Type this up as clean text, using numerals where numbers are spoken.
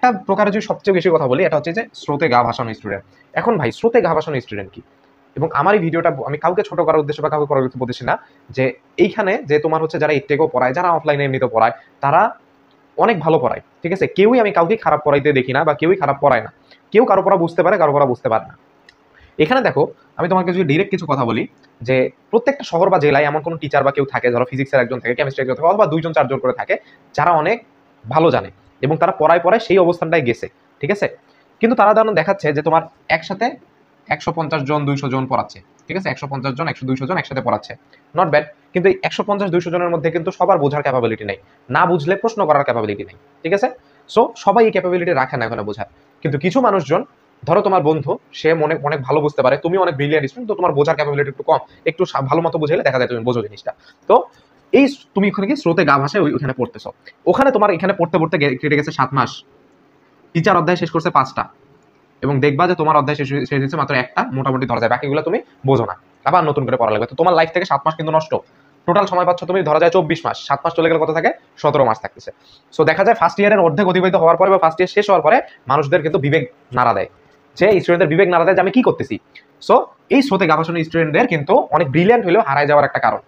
একটা প্রকারের যদি সবচেয়ে বেশি কথা বলি, এটা হচ্ছে যে স্রোতে গা ভাসানো স্টুডেন্ট। এখন ভাই স্রোতে গা ভাসানো স্টুডেন্ট কি? এবং আমার এই ভিডিওটা আমি কাউকে ছোট করার উদ্দেশ্যে বা কাউকে করার উদ্দেশ্যে বলতেছি না, যে এইখানে যে তোমার হচ্ছে যারা ইটটেকও পড়ায়, যারা অফলাইনে এমনিতে পড়ায়, তারা অনেক ভালো পড়ায়, ঠিক আছে? কেউই আমি কাউকে খারাপ পড়াইতে দেখি না, বা কেউই খারাপ পড়ায় না। কেউ কারো পড়া বুঝতে পারে, কারো পড়া বুঝতে পারে না। এখানে দেখো, আমি তোমাকে যদি ডিরেক্ট কিছু কথা বলি, যে প্রত্যেকটা শহর বা জেলায় এমন কোনো টিচার বা কেউ থাকে, ধরো ফিজিক্সের একজন থাকে, কেমিস্ট্রি একজন থাকে, অথবা 2 জন 4 জন করে থাকে, যারা অনেক ভালো জানে এবং তারা পড়ায় পড়ায় সেই অবস্থানটায় গেছে, ঠিক আছে? কিন্তু তারা যেমন দেখাচ্ছে যে তোমার একসাথে 150 জন 200 জন পড়াচ্ছে, ঠিক আছে? 150 জন 200 জন একসাথে পড়াচ্ছে, নট ব্যাড। কিন্তু এই 150 200 জনের মধ্যে কিন্তু সবার বোঝার ক্যাপাবিলিটি নেই, না বুঝলে প্রশ্ন করার ক্যাপাবিলিটি নেই, ঠিক আছে? সো সবাই এই ক্যাপাবিলিটি রাখে না এখানে বোঝার। কিন্তু কিছু মানুষজন, ধরো তোমার বন্ধু, সে অনেক অনেক ভালো বুঝতে পারে, তুমি অনেক ব্রিলিয়ান্ট স্টুডেন্ট, তো তোমার বোঝার ক্যাপাবিলিটি একটু কম, একটু ভালো মতো বুঝাইলে দেখা যায় তুমি বোঝো জিনিসটা। তো এই তুমি ওখানে কি স্রোতে গা ভাসায় ওইখানে পড়তেছো, ওখানে তোমার এখানে পড়তে পড়তে কেটে গেছে 7 মাস, টিচার অধ্যায় শেষ করছে 5টা, এবং দেখবা যে তোমার অধ্যায় শেষ হয়েছে মাত্র একটা, মোটামুটি ধরা যায়, বাকিগুলো তুমি বোঝো না, আবার নতুন করে পড়া লাগবে। তো তোমার লাইফ থেকে 7 মাস কিন্তু নষ্ট। টোটাল সময় পাচ্ছ তুমি ধরা যায় 24 মাস, 7 মাস চলে গেলে কত থাকে? 17 মাস থাকতেছে। সো দেখা যায় ফার্স্ট ইয়ারের অর্ধেক অতিবাহিত হওয়ার পরে বা ফার্স্ট ইয়ার শেষ হওয়ার পরে মানুষদের কিন্তু বিবেক নাড়া দেয়, যে স্টুডেন্টদের বিবেক নাড়া দেয় যে আমি কি করতেছি। সো এই স্রোতে গা ভাসানো স্টুডেন্টদের কিন্তু অনেক ব্রিলিয়ান্ট হলেও হারায় যাওয়ার একটা কারণ।